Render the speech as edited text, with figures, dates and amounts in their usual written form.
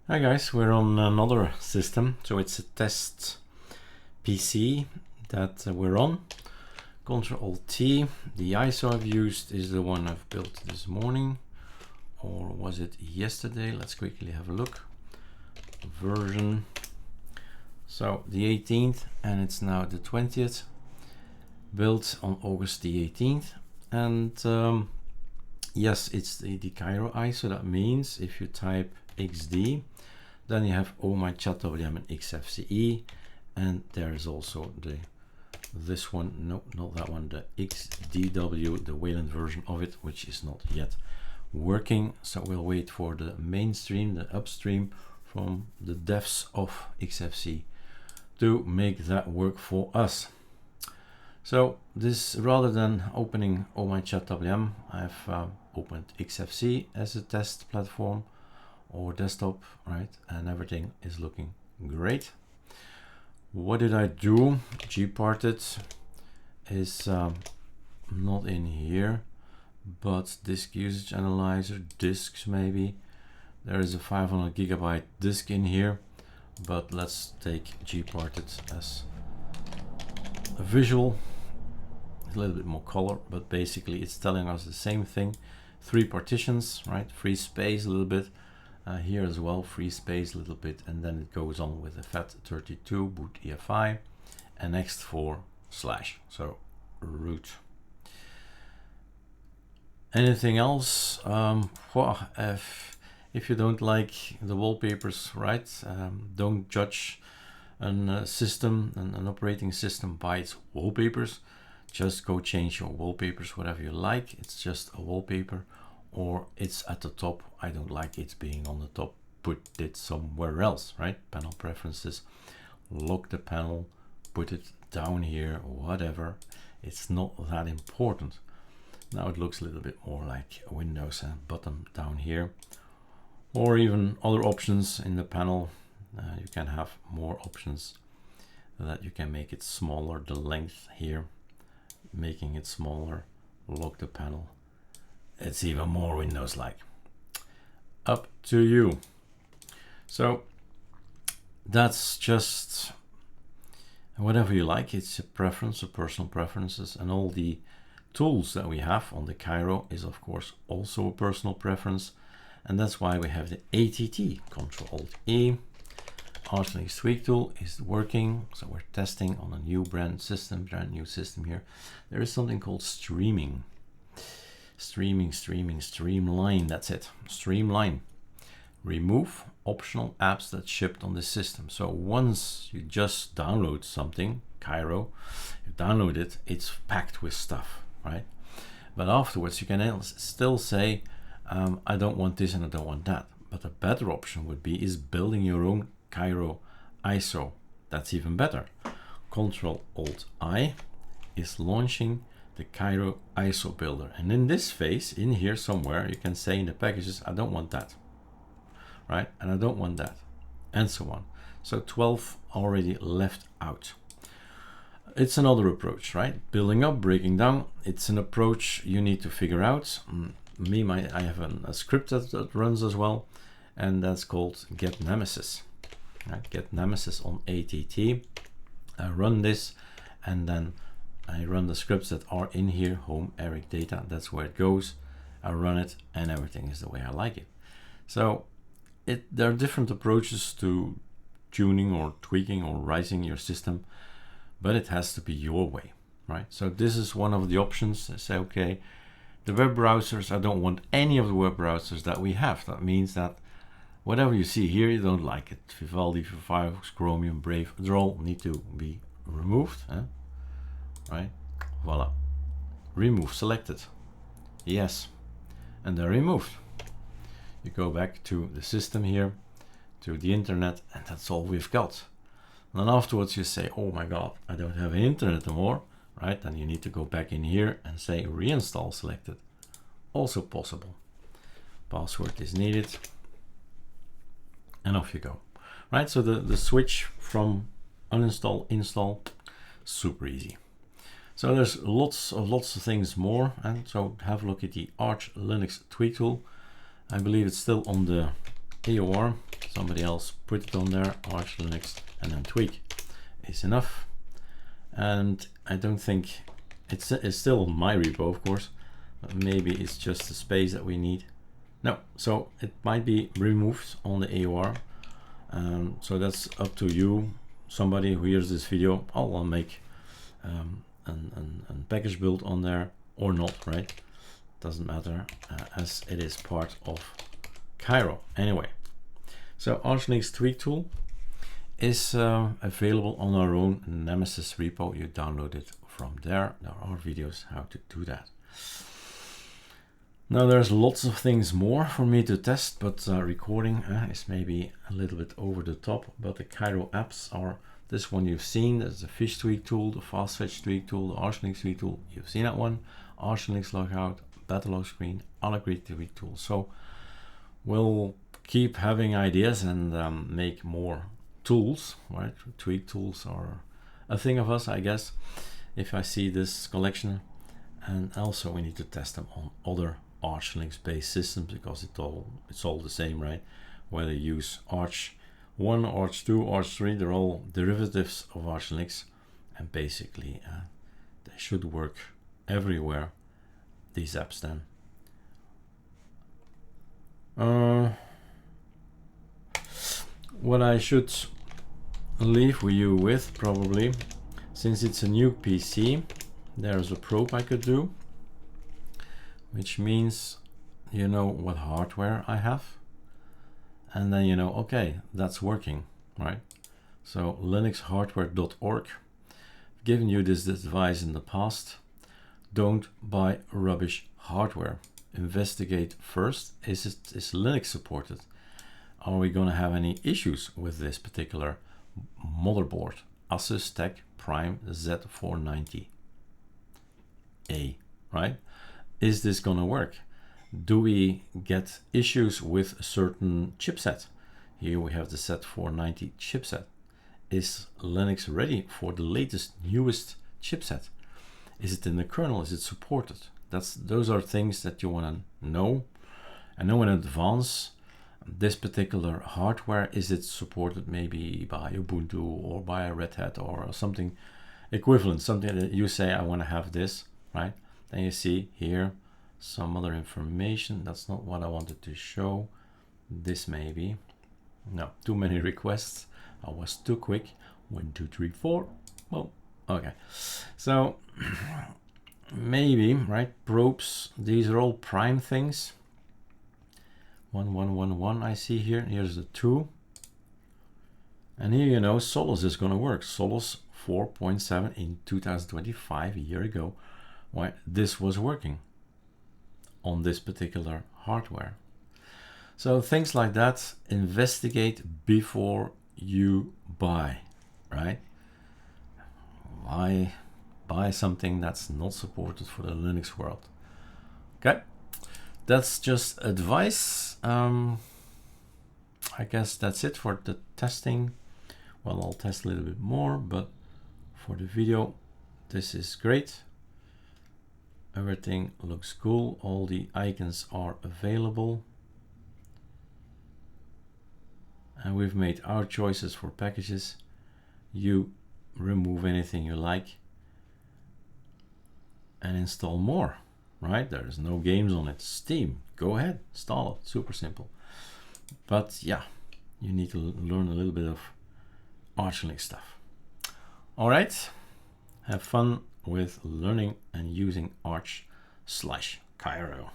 Hi guys, we're on another system, so it's a test PC that we're on. Ctrl T. The ISO I've used is the one I've built this morning, or was it yesterday? Let's quickly have a look. Version. So the 18th, and it's now the 20th. Built on August the 18th, and yes, it's the Cairo ISO. That means if you type XD, then you have Ohmychadwm and XFCE, and there is also this one, no, not that one, the XDW, the Wayland version of it, which is not yet working. So we'll wait for the mainstream, the upstream from the devs of XFCE to make that work for us. So this, rather than opening Ohmychadwm, I've opened XFCE as a test platform or desktop, right? And everything is looking great. What did I do? GParted is not in here, but disk usage analyzer, disks maybe. There is a 500 gigabyte disk in here, but let's take GParted as a visual. A little bit more color, but basically it's telling us the same thing. 3 partitions, right? Free space a little bit. Here as well, free space a little bit, and then it goes on with the FAT32 boot EFI and X4/, so root. Anything else? If you don't like the wallpapers, right? Don't judge a system, an operating system by its wallpapers. Just go change your wallpapers, whatever you like. It's just a wallpaper, or it's at the top. I don't like it being on the top. Put it somewhere else, right? Panel preferences, lock the panel, put it down here, whatever. It's not that important. Now it looks a little bit more like Windows and button down here, or even other options in the panel. You can have more options that you can make it smaller, the length here, making it smaller, lock the panel. It's even more Windows-like. Up to you. So that's just whatever you like. It's a preference, a personal preferences, and all the tools that we have on the Cairo is of course also a personal preference, and that's why we have the ATT. Ctrl-Alt-E. Arch tweak tool is working, so we're testing on a new brand new system here. There is something called streaming. Streamline, that's it. Streamline. Remove optional apps that shipped on the system. So once you just download something, Cairo, you download it, it's packed with stuff, right? But afterwards you can still say, I don't want this and I don't want that. But a better option would be is building your own Cairo ISO. That's even better. Ctrl-Alt-I is launching the Cairo ISO builder, and in this phase, in here somewhere, you can say in the packages, I don't want that, right? And I don't want that, and so on. So 12 already left out. It's another approach, right? Building up, breaking down. It's an approach you need to figure out. I have a script that runs as well, and that's called get nemesis. Right? Get nemesis on ATT. I run this, and then I run the scripts that are in here, home Erik data, that's where it goes. I run it and everything is the way I like it. So there are different approaches to tuning or tweaking or rising your system, but it has to be your way, right? So this is one of the options. I say, okay, the web browsers, I don't want any of the web browsers that we have. That means that whatever you see here, you don't like it. Vivaldi, Firefox, Chromium, Brave, they all need to be removed. Right? Voila. Remove selected. Yes. And they're removed. You go back to the system here, to the internet, and that's all we've got. And then afterwards you say, oh my God, I don't have internet anymore, right? Then you need to go back in here and say reinstall selected. Also possible. Password is needed. And off you go. Right? So the switch from uninstall, install, super easy. So there's lots of things more, and so have a look at the Arch Linux tweak tool. I believe it's still on the AOR, somebody else put it on there, Arch Linux, and then tweak is enough. And I don't think it's still on my repo, of course, but maybe it's just the space that we need. No, so it might be removed on the AUR. So that's up to you. Somebody who hears this video, I'll make an package build on there or not, right? Doesn't matter, as it is part of Cairo. Anyway, so Arch Linux tweak tool is available on our own Nemesis repo. You download it from there. There are videos how to do that. Now there's lots of things more for me to test, but recording is maybe a little bit over the top. But the Cairo apps are this one you've seen. There's the fish tweak tool, the fast fetch tweak tool, the Arch Linux tweak tool. You've seen that one. Arch Linux logout, battle log screen, allegory tweak tool. So we'll keep having ideas and make more tools, right? Tweak tools are a thing of us, I guess, if I see this collection. And also we need to test them on other Arch Linux based systems, because it's all the same, right? Whether you use Arch 1, Arch 2, Arch 3, they're all derivatives of Arch Linux, and basically they should work everywhere, these apps then. What I should leave you with, probably, since it's a new PC, there's a probe I could do, which means you know what hardware I have, and then you know, okay, that's working, right? So linuxhardware.org, I've given you this advice in the past. Don't buy rubbish hardware. Investigate first, is Linux supported? Are we going to have any issues with this particular motherboard? Asus Tech Prime Z490A, right? Is this going to work? Do we get issues with a certain chipset? Here we have the Z490 chipset. Is Linux ready for the latest, newest chipset? Is it in the kernel? Is it supported? Those are things that you want to know. And know in advance, this particular hardware, is it supported maybe by Ubuntu or by a Red Hat or something equivalent, something that you say, I want to have this, right? Then you see here some other information. That's not what I wanted to show. This maybe. No, too many requests. I was too quick. 1, 2, 3, 4. Well, okay. So maybe, right? Probes. These are all prime things. 1, 1, 1, 1. I see here. Here's the 2. And here, you know, Solus is going to work. Solus 4.7 in 2025, a year ago. Why this was working on this particular hardware. So things like that, investigate before you buy, right? Why buy something that's not supported for the Linux world? Okay, that's just advice. I guess that's it for the testing. Well, I'll test a little bit more, but for the video, this is great. Everything looks cool. All the icons are available. And we've made our choices for packages. You remove anything you like and install more, right? There's no games on it. Steam, go ahead, install it. Super simple. But yeah, you need to learn a little bit of Arch Linux stuff. All right, have fun with learning and using Arch/Cairo.